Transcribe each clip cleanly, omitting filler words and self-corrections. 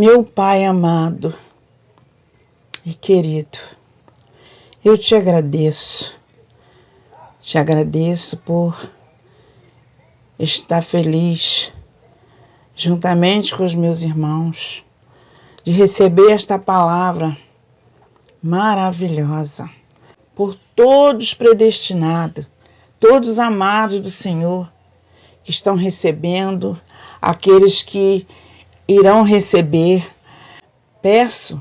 Meu Pai amado e querido, eu te agradeço por estar feliz, juntamente com os meus irmãos, de receber esta palavra maravilhosa, por todos predestinados, todos amados do Senhor, que estão recebendo, aqueles que irão receber. Peço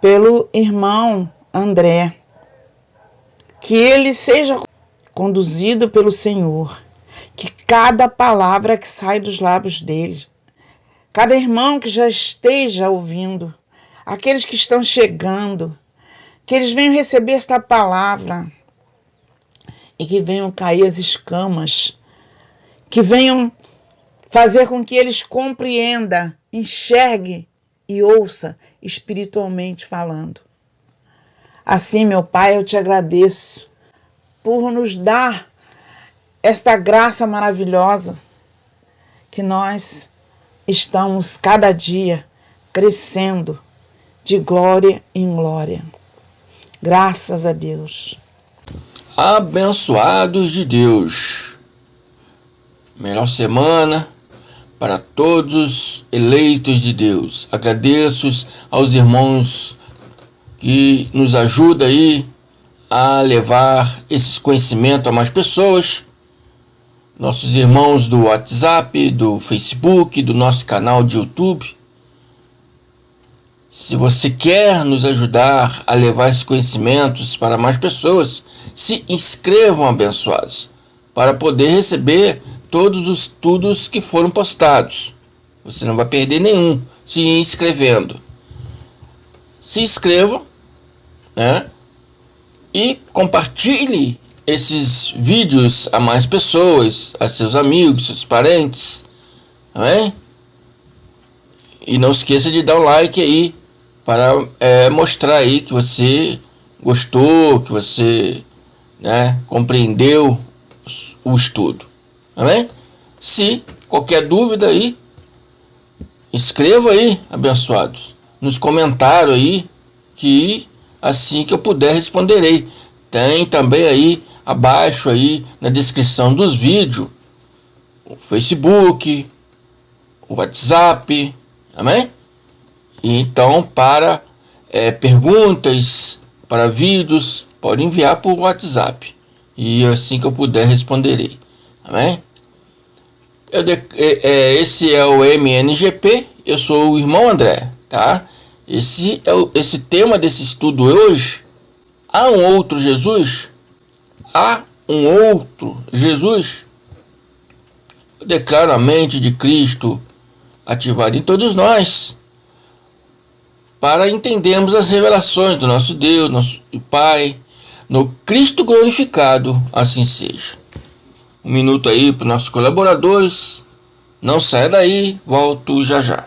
pelo irmão André, que ele seja conduzido pelo Senhor, que cada palavra que sai dos lábios dele, cada irmão que já esteja ouvindo, aqueles que estão chegando, que eles venham receber esta palavra e que venham cair as escamas, que venham fazer com que eles compreendam, enxerguem e ouçam espiritualmente falando. Assim, meu Pai, eu te agradeço por nos dar esta graça maravilhosa que nós estamos cada dia crescendo de glória em glória. Graças a Deus. Abençoados de Deus. Melhor semana para todos os eleitos de Deus. Agradeço aos irmãos que nos ajudam aí a levar esses conhecimentos a mais pessoas. Nossos irmãos do WhatsApp, do Facebook, do nosso canal de YouTube. Se você quer nos ajudar a levar esses conhecimentos para mais pessoas, se inscrevam, abençoados, para poder receber todos os estudos que foram postados. Você não vai perder nenhum se inscrevendo. Se inscreva, né? E compartilhe esses vídeos a mais pessoas, a seus amigos, seus parentes, tá bem? E não esqueça de dar um like aí para mostrar aí que você gostou, que você, né, compreendeu o estudo, tá bem? Se qualquer dúvida aí, escreva aí, abençoados, nos comentários aí, que assim que eu puder responderei. Tem também aí abaixo aí na descrição dos vídeos o Facebook, o WhatsApp, amém? Então, para perguntas, para vídeos, pode enviar por WhatsApp e assim que eu puder responderei, amém? Esse é o MNGP, eu sou o irmão André, tá? Esse tema desse estudo hoje. Há um outro Jesus? Há um outro Jesus? Eu declaro a mente de Cristo ativada em todos nós, para entendermos as revelações do nosso Deus, nosso Pai, no Cristo glorificado, assim seja. Um minuto aí para os nossos colaboradores. Não saia daí, volto já já.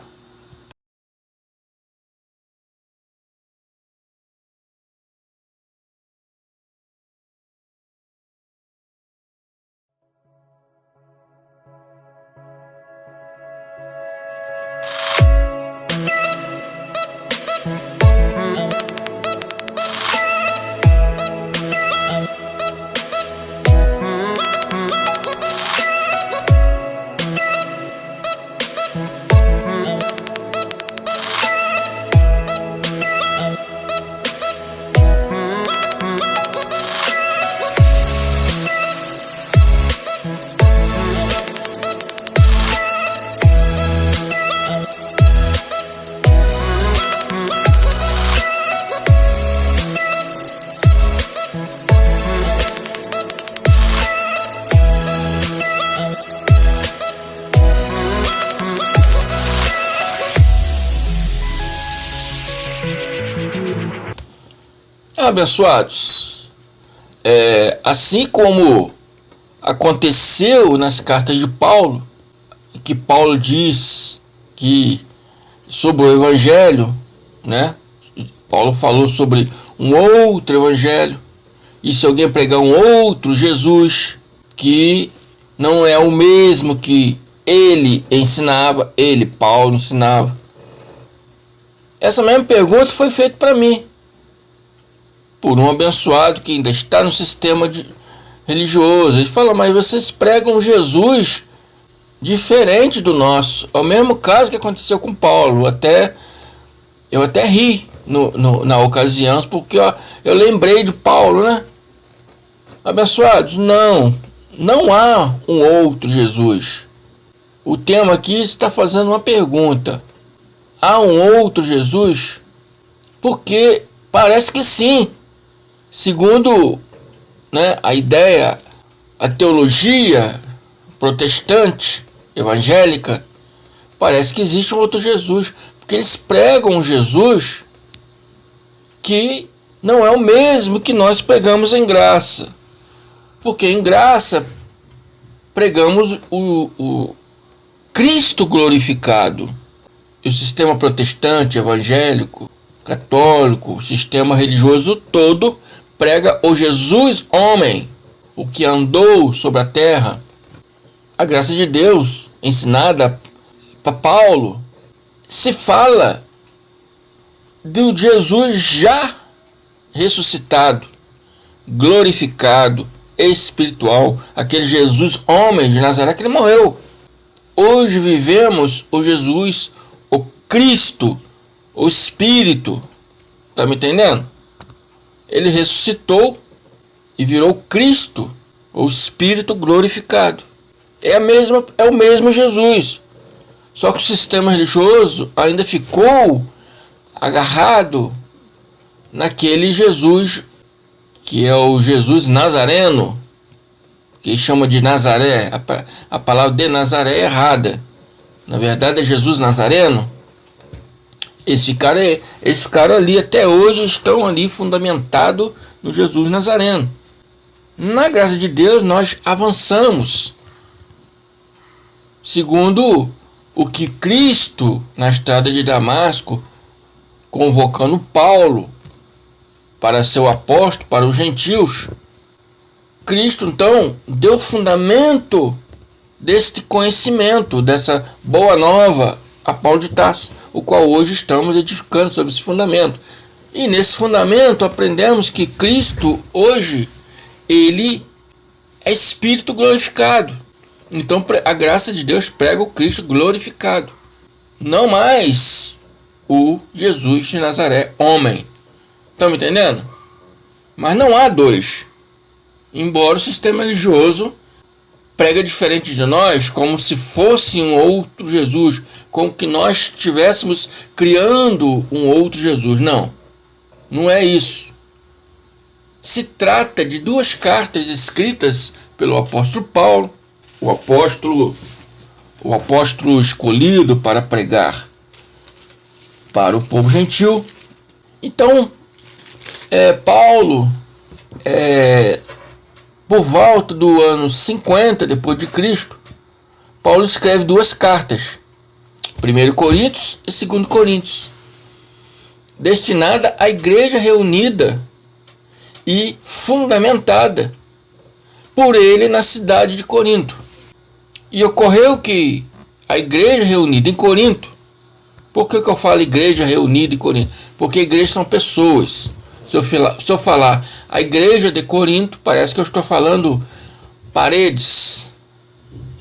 Abençoados, assim como aconteceu nas cartas de Paulo, que Paulo diz que sobre o evangelho, né? Paulo falou sobre um outro evangelho, e se alguém pregar um outro Jesus que não é o mesmo que ele ensinava, Paulo ensinava, Essa mesma pergunta foi feita para mim, por um abençoado que ainda está no sistema religioso. Ele fala, mas vocês pregam Jesus diferente do nosso. É o mesmo caso que aconteceu com Paulo. Eu até ri na ocasião, porque eu lembrei de Paulo, né? Abençoados, não há um outro Jesus. O tema aqui está fazendo uma pergunta. Há um outro Jesus? Porque parece que sim. Segundo, né, a ideia, a teologia protestante, evangélica, parece que existe um outro Jesus. Porque eles pregam um Jesus que não é o mesmo que nós pregamos em graça. Porque em graça pregamos o Cristo glorificado. E o sistema protestante, evangélico, católico, o sistema religioso todo prega o Jesus homem, o que andou sobre a terra. A graça de Deus ensinada para Paulo se fala do Jesus já ressuscitado, glorificado, espiritual, aquele Jesus homem de Nazaré que ele morreu. Hoje vivemos o Jesus, o Cristo, o Espírito. Tá me entendendo? Ele ressuscitou e virou Cristo, o Espírito glorificado. É o mesmo Jesus. Só que o sistema religioso ainda ficou agarrado naquele Jesus que é o Jesus Nazareno, que chama de Nazaré. A palavra de Nazaré é errada. Na verdade é Jesus Nazareno. Eles ficaram ali até hoje, estão ali fundamentados no Jesus Nazareno. Na graça de Deus nós avançamos segundo o que Cristo, na estrada de Damasco, convocando Paulo para ser o apóstolo para os gentios, Cristo então deu fundamento deste conhecimento, dessa boa nova a Paulo de Tarso, o qual hoje estamos edificando sobre esse fundamento. E nesse fundamento aprendemos que Cristo hoje, ele é Espírito glorificado. Então a graça de Deus prega o Cristo glorificado, não mais o Jesus de Nazaré, homem. Estão me entendendo? Mas não há dois. Embora o sistema religioso prega diferente de nós, como se fosse um outro Jesus, como que nós estivéssemos criando um outro Jesus. Não é isso. Se trata de duas cartas escritas pelo apóstolo Paulo, o apóstolo escolhido para pregar para o povo gentil. Então, Paulo, por volta do ano 50 depois de Cristo, Paulo escreve duas cartas, 1 Coríntios e 2 Coríntios, destinada à igreja reunida e fundamentada por ele na cidade de Corinto. E ocorreu que a igreja reunida em Corinto, por que eu falo igreja reunida em Corinto? Porque igrejas são pessoas. Se eu falar a igreja de Corinto, parece que eu estou falando paredes,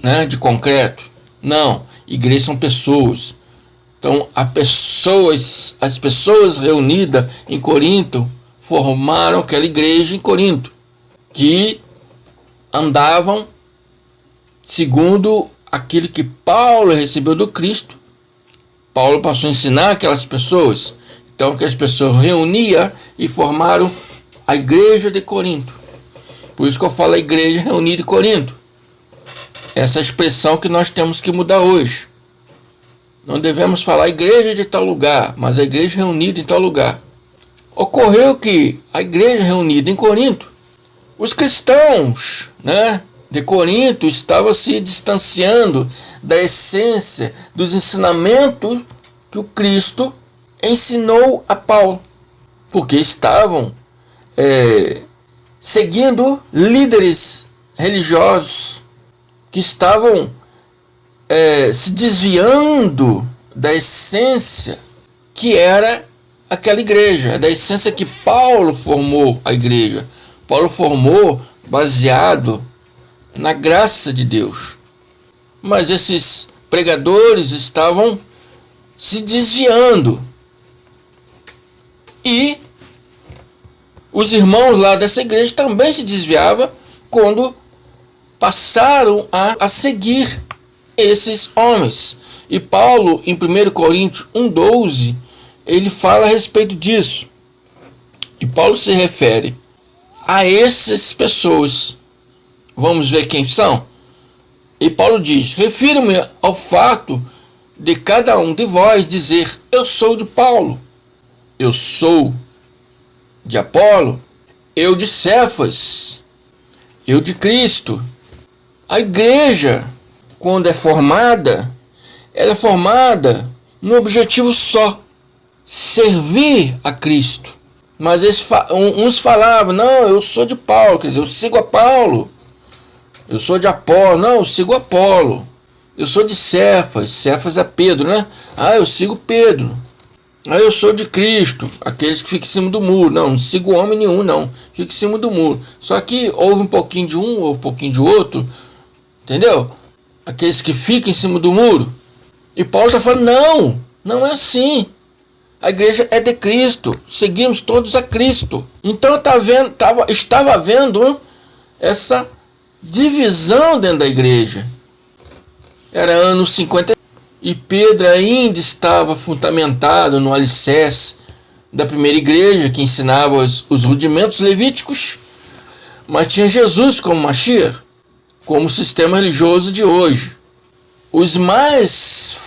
né, de concreto. Não, igrejas são pessoas. Então as pessoas reunidas em Corinto formaram aquela igreja em Corinto, que andavam segundo aquilo que Paulo recebeu do Cristo. Paulo passou a ensinar aquelas pessoas. Então que as pessoas reuniam e formaram a igreja de Corinto. Por isso que eu falo a igreja reunida em Corinto. Essa expressão que nós temos que mudar hoje. Não devemos falar igreja de tal lugar, mas a igreja reunida em tal lugar. Ocorreu que a igreja reunida em Corinto, os cristãos, né, de Corinto estavam se distanciando da essência dos ensinamentos que o Cristo ensinou a Paulo, porque estavam seguindo líderes religiosos que estavam se desviando da essência que era aquela igreja, da essência que Paulo formou a igreja. Paulo formou baseado na graça de Deus. Mas esses pregadores estavam se desviando. E os irmãos lá dessa igreja também se desviavam quando passaram a seguir esses homens. E Paulo, em 1 Coríntios 1,12, ele fala a respeito disso. E Paulo se refere a essas pessoas. Vamos ver quem são? E Paulo diz: refiro-me ao fato de cada um de vós dizer: eu sou de Paulo, eu sou de Apolo, eu de Cefas, eu de Cristo. A igreja, quando é formada, ela é formada num objetivo só: servir a Cristo. Mas uns falavam: não, eu sou de Paulo, quer dizer, eu sigo a Paulo. Eu sou de Apolo, não, eu sigo Apolo. Eu sou de Cefas, Cefas é Pedro, né? Ah, eu sigo Pedro. Ah, eu sou de Cristo, aqueles que ficam em cima do muro. Não sigo homem nenhum, não, fico em cima do muro. Só que houve um pouquinho de um, ou um pouquinho de outro, entendeu? Aqueles que ficam em cima do muro. E Paulo está falando: não, não é assim. A igreja é de Cristo, seguimos todos a Cristo. Então estava havendo essa divisão dentro da igreja. Era ano 50 e Pedro ainda estava fundamentado no alicerce da primeira igreja, que ensinava os rudimentos levíticos, mas tinha Jesus como Mashiach, como sistema religioso de hoje. Os mais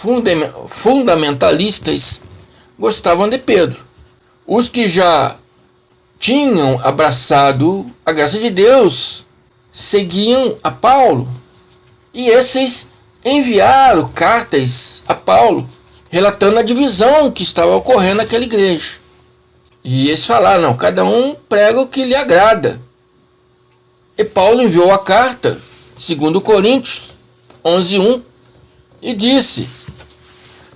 fundamentalistas gostavam de Pedro. Os que já tinham abraçado a graça de Deus seguiam a Paulo, e esses enviaram cartas a Paulo relatando a divisão que estava ocorrendo naquela igreja. E eles falaram: não, cada um prega o que lhe agrada. E Paulo enviou a carta, 2 Coríntios 11:1, e disse: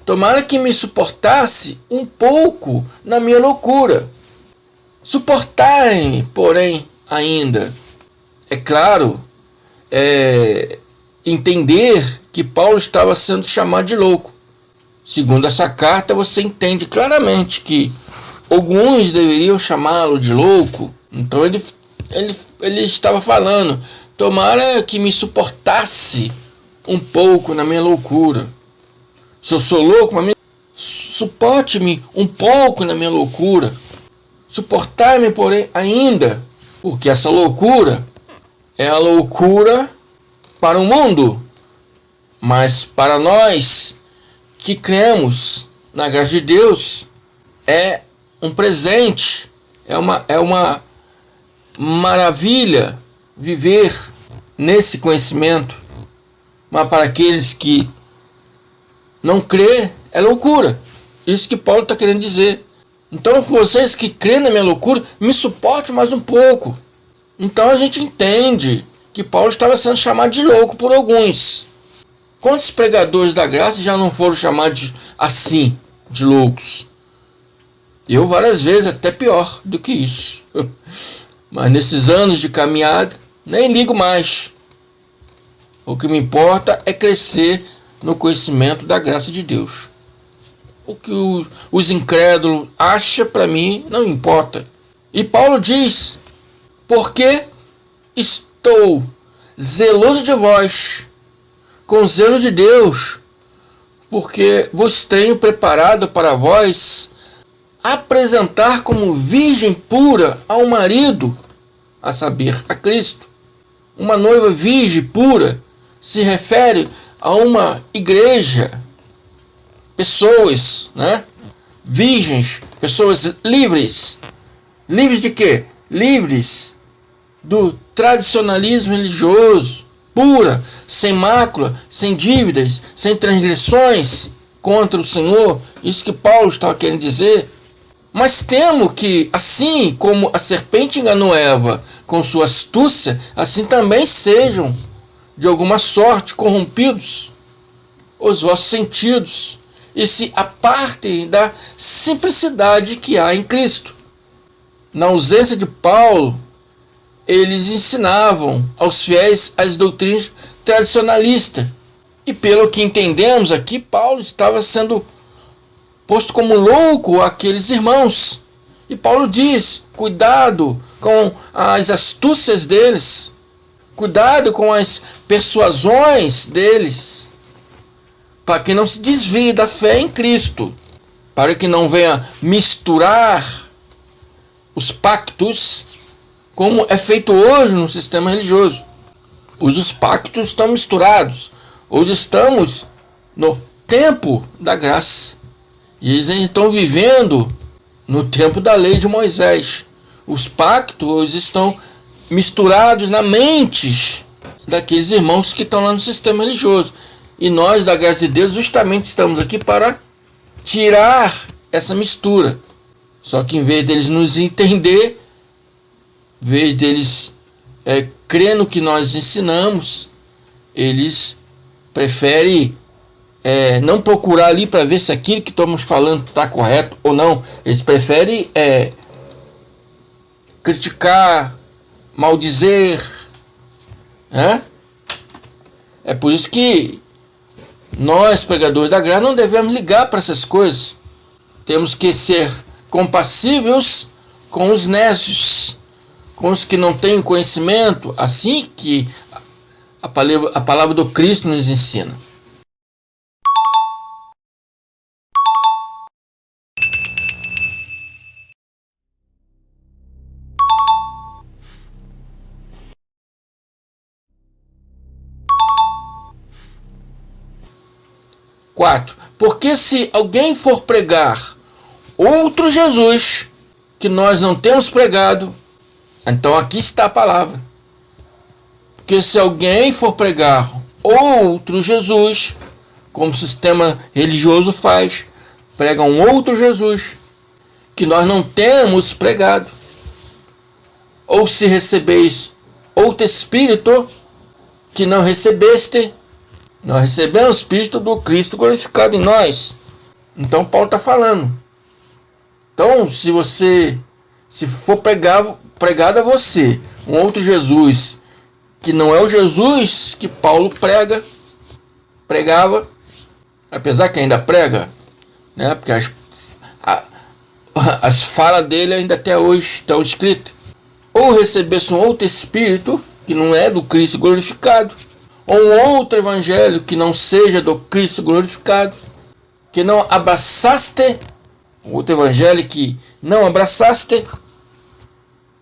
tomara que me suportasse um pouco na minha loucura. Suportai-me, porém, ainda. É claro, entender que Paulo estava sendo chamado de louco. Segundo essa carta, você entende claramente que alguns deveriam chamá-lo de louco. Então ele estava falando: tomara que me suportasse um pouco na minha loucura. Se eu sou louco, suporte-me um pouco na minha loucura. Suportai-me, porém, ainda. Porque essa loucura é a loucura para o mundo, mas para nós que cremos na graça de Deus é um presente, é uma maravilha viver nesse conhecimento. Mas para aqueles que não crê, é loucura. Isso que Paulo está querendo dizer. Então, vocês que crêem na minha loucura, me suporte mais um pouco. Então a gente entende que Paulo estava sendo chamado de louco por alguns. Quantos pregadores da graça já não foram chamados assim, de loucos? Eu várias vezes, até pior do que isso. Mas nesses anos de caminhada, nem ligo mais. O que me importa é crescer no conhecimento da graça de Deus. O que os incrédulos acham, para mim, não importa. E Paulo diz: porque estou zeloso de vós, com zelo de Deus, porque vos tenho preparado para vós apresentar como virgem pura ao marido, a saber, a Cristo. Uma noiva virgem pura se refere a uma igreja, pessoas, né? Virgens, pessoas livres. Livres de quê? Livres do tradicionalismo religioso, pura, sem mácula, sem dívidas, sem transgressões contra o Senhor. Isso que Paulo estava querendo dizer. Mas temo que, assim como a serpente enganou Eva com sua astúcia, assim também sejam, de alguma sorte, corrompidos os vossos sentidos, e se apartem da simplicidade que há em Cristo. Na ausência de Paulo, eles ensinavam aos fiéis as doutrinas tradicionalistas. E pelo que entendemos aqui, Paulo estava sendo posto como louco àqueles irmãos. E Paulo diz: cuidado com as astúcias deles, cuidado com as persuasões deles, para que não se desvie da fé em Cristo, para que não venha misturar os pactos, como é feito hoje no sistema religioso. Os pactos estão misturados. Hoje estamos no tempo da graça. E eles estão vivendo no tempo da lei de Moisés. Os pactos hoje estão misturados na mente daqueles irmãos que estão lá no sistema religioso. E nós, da graça de Deus, justamente estamos aqui para tirar essa mistura. Só que em vez deles nos entender, em vez deles crer no que nós ensinamos, eles preferem não procurar ali para ver se aquilo que estamos falando está correto ou não. Eles preferem criticar, maldizer. É por isso que nós, pregadores da graça, não devemos ligar para essas coisas. Temos que ser compassíveis com os nécios, com os que não têm conhecimento, assim que a palavra do Cristo nos ensina. Quatro. Porque se alguém for pregar outro Jesus que nós não temos pregado, então aqui está a palavra. Porque se alguém for pregar outro Jesus, como o sistema religioso faz, prega um outro Jesus que nós não temos pregado, ou se recebeis outro Espírito que não recebeste, nós recebemos o Espírito do Cristo glorificado em nós. Então Paulo está falando. Então, se for pregado a você um outro Jesus que não é o Jesus que Paulo pregava, apesar que ainda prega, né? Porque as falas dele ainda até hoje estão escritas. Ou recebesse um outro Espírito que não é do Cristo glorificado, ou um outro evangelho que não seja do Cristo glorificado, que não abraçaste, outro evangelho que não abraçaste,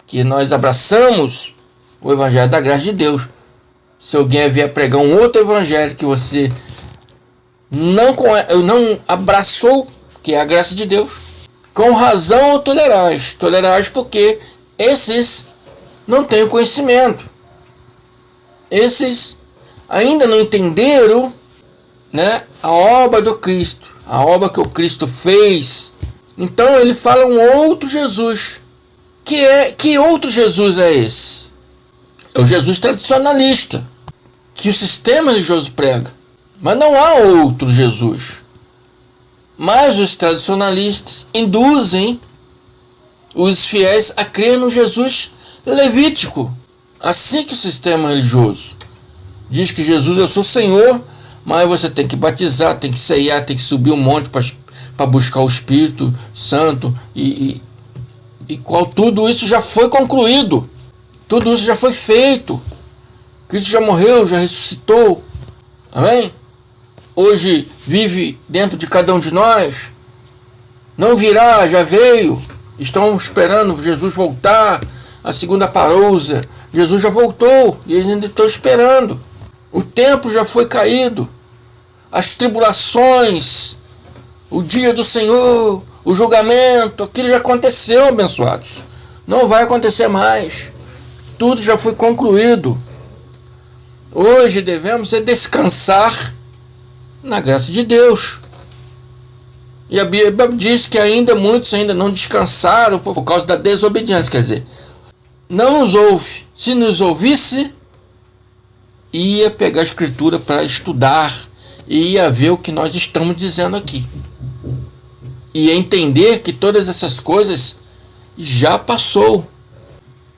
que nós abraçamos o evangelho da graça de Deus. Se alguém vier pregar um outro evangelho que você não abraçou, que é a graça de Deus, com razão ou tolerais. Tolerais porque esses não têm o conhecimento. Esses ainda não entenderam, né, a obra do Cristo, a obra que o Cristo fez. Então ele fala um outro Jesus. Que outro Jesus é esse? É o Jesus tradicionalista, que o sistema religioso prega. Mas não há outro Jesus. Mas os tradicionalistas induzem os fiéis a crer no Jesus levítico. Assim que o sistema religioso diz que Jesus, eu sou Senhor, mas você tem que batizar, tem que ceiar, tem que subir um monte para buscar o Espírito Santo e qual tudo isso já foi concluído, tudo isso já foi feito. Cristo já morreu, já ressuscitou, amém? Hoje vive dentro de cada um de nós, não virá, já veio. Estão esperando Jesus voltar, a segunda parousia. Jesus já voltou e eles ainda estão esperando. O templo já foi caído, as tribulações, o dia do Senhor, o julgamento, aquilo já aconteceu, abençoados. Não vai acontecer mais. Tudo já foi concluído. Hoje devemos descansar na graça de Deus. E a Bíblia diz que muitos ainda não descansaram por causa da desobediência. Quer dizer, não nos ouve. Se nos ouvisse, ia pegar a Escritura para estudar e ia ver o que nós estamos dizendo aqui. E entender que todas essas coisas já passou.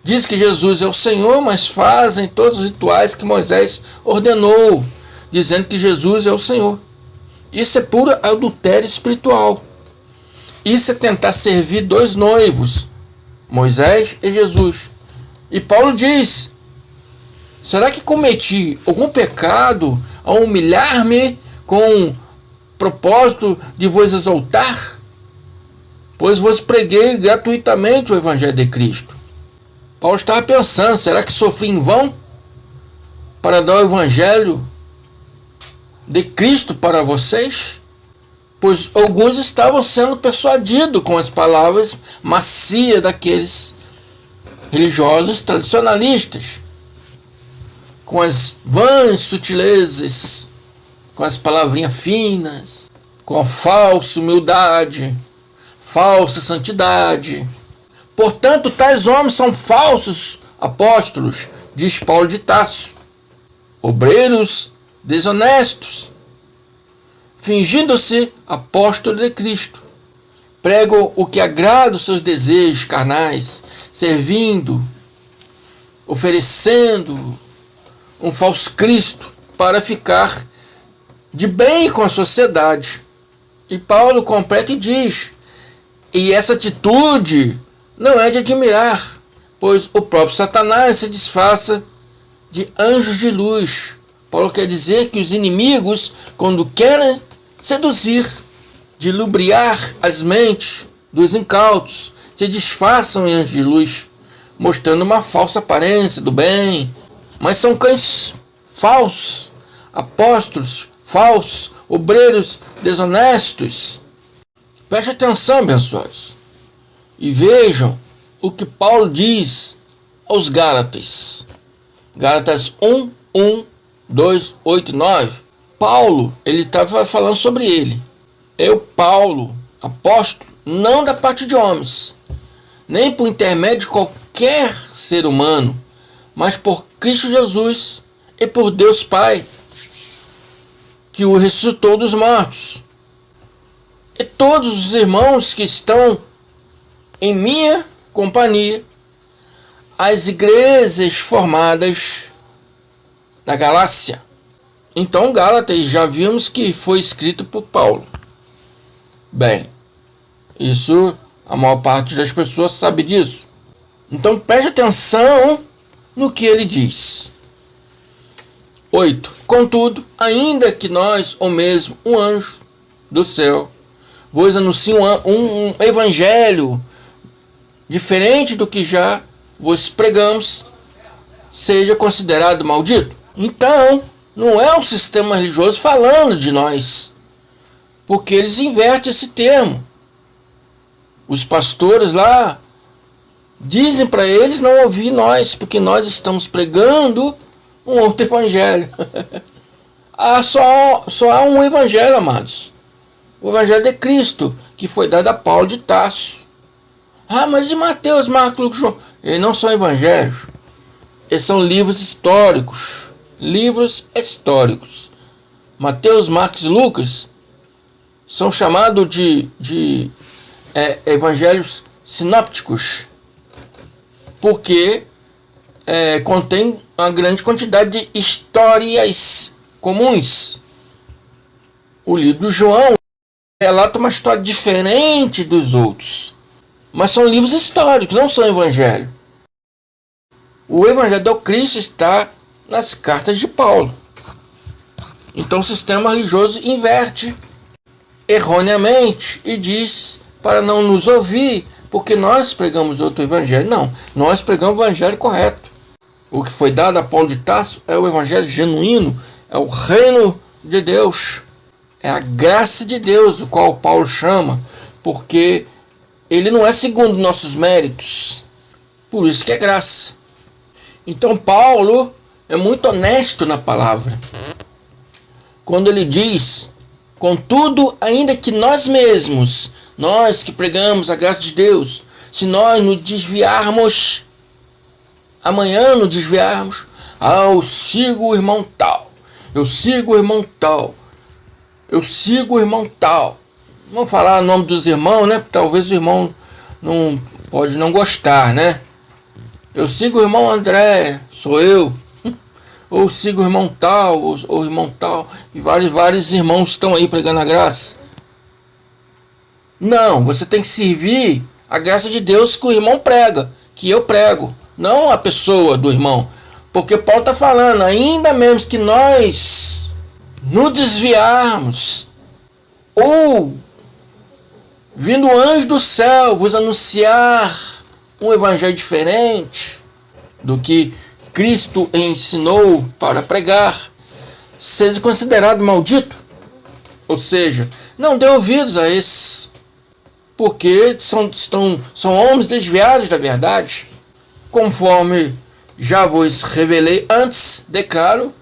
Diz que Jesus é o Senhor, mas fazem todos os rituais que Moisés ordenou, dizendo que Jesus é o Senhor. Isso é puro adultério espiritual. Isso é tentar servir dois noivos, Moisés e Jesus. E Paulo diz: será que cometi algum pecado ao humilhar-me com o propósito de vos exaltar? Pois vos preguei gratuitamente o Evangelho de Cristo. Paulo estava pensando: será que sofri em vão para dar o Evangelho de Cristo para vocês? Pois alguns estavam sendo persuadidos com as palavras macias daqueles religiosos tradicionalistas, com as vãs sutilezas, com as palavrinhas finas, com a falsa humildade, falsa santidade. Portanto, tais homens são falsos apóstolos, diz Paulo de Tarso, obreiros desonestos, fingindo-se apóstolos de Cristo. Pregam o que agrada os seus desejos carnais, servindo, oferecendo um falso Cristo para ficar de bem com a sociedade. E Paulo completa e diz: e essa atitude não é de admirar, pois o próprio Satanás se disfarça de anjos de luz. Paulo quer dizer que os inimigos, quando querem seduzir, de lubriar as mentes dos incautos, se disfarçam em anjos de luz, mostrando uma falsa aparência do bem. Mas são cães falsos, apóstolos falsos, obreiros desonestos. Preste atenção, abençoados, e vejam o que Paulo diz aos Gálatas. Gálatas 1, 2, 8 e 9. Paulo, ele estava falando sobre ele. Eu, Paulo, apóstolo, não da parte de homens, nem por intermédio de qualquer ser humano, mas por Cristo Jesus e por Deus Pai, que o ressuscitou dos mortos. E todos os irmãos que estão em minha companhia, as igrejas formadas na Galácia. Então, Gálatas já vimos que foi escrito por Paulo. Bem, isso a maior parte das pessoas sabe disso. Então preste atenção no que ele diz. 8. Contudo, ainda que nós, ou mesmo um anjo do céu, vos anuncie um evangelho diferente do que já vos pregamos, seja considerado maldito. Então, não é o sistema religioso falando de nós, porque eles invertem esse termo. Os pastores lá dizem para eles não ouvir nós, porque nós estamos pregando um outro evangelho. Só há um evangelho, amados. O evangelho de Cristo, que foi dado a Paulo de Tarso. Mas e Mateus, Marcos, Lucas, João? Eles não são evangelhos. Eles são livros históricos. Livros históricos. Mateus, Marcos e Lucas são chamados de evangelhos sinópticos, porque contém uma grande quantidade de histórias comuns. O livro de João relata uma história diferente dos outros, mas são livros históricos, não são evangelhos. O evangelho do Cristo está nas cartas de Paulo. Então o sistema religioso inverte erroneamente e diz para não nos ouvir, porque nós pregamos outro evangelho. Não, nós pregamos o evangelho correto. O que foi dado a Paulo de Tarso é o evangelho genuíno, é o reino de Deus, é a graça de Deus, o qual Paulo chama, porque ele não é segundo nossos méritos, por isso que é graça. Então Paulo é muito honesto na palavra, quando ele diz: contudo, ainda que nós mesmos, nós que pregamos a graça de Deus, se nós nos desviarmos, amanhã nos desviarmos, eu sigo o irmão tal, Eu sigo o irmão tal. Vamos falar o nome dos irmãos, né? Talvez o irmão não pode não gostar, né? Eu sigo o irmão André, sou eu. Ou sigo o irmão tal, ou o irmão tal. E vários irmãos estão aí pregando a graça. Não, você tem que servir a graça de Deus que o irmão prega, que eu prego, não a pessoa do irmão. Porque Paulo está falando, ainda mesmo que nós nos desviarmos, ou vindo o anjo do céu vos anunciar um evangelho diferente do que Cristo ensinou para pregar, seja considerado maldito. Ou seja, não dê ouvidos a esses, porque são homens desviados da verdade. Conforme já vos revelei antes, declaro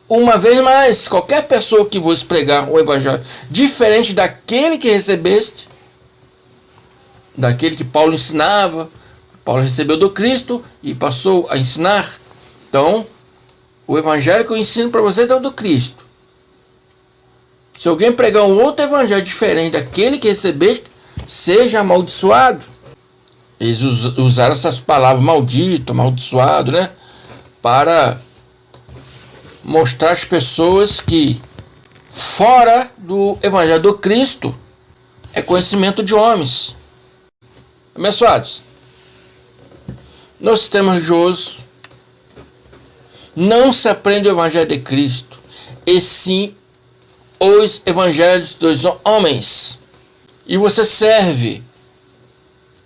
uma vez mais: qualquer pessoa que vos pregar um evangelho diferente daquele que recebeste, daquele que Paulo ensinava, Paulo recebeu do Cristo e passou a ensinar. Então, o evangelho que eu ensino para vocês é o do Cristo. Se alguém pregar um outro evangelho diferente daquele que recebeste, seja amaldiçoado. Eles usaram essas palavras maldito, amaldiçoado, né? Para mostrar às pessoas que fora do evangelho do Cristo é conhecimento de homens. Abençoados, no sistema religioso não se aprende o evangelho de Cristo, e sim os evangelhos dos homens. E você serve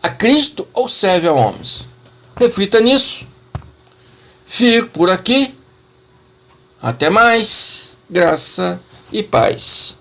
a Cristo ou serve a homens? Reflita nisso. Fico por aqui. Até mais. Graça e paz.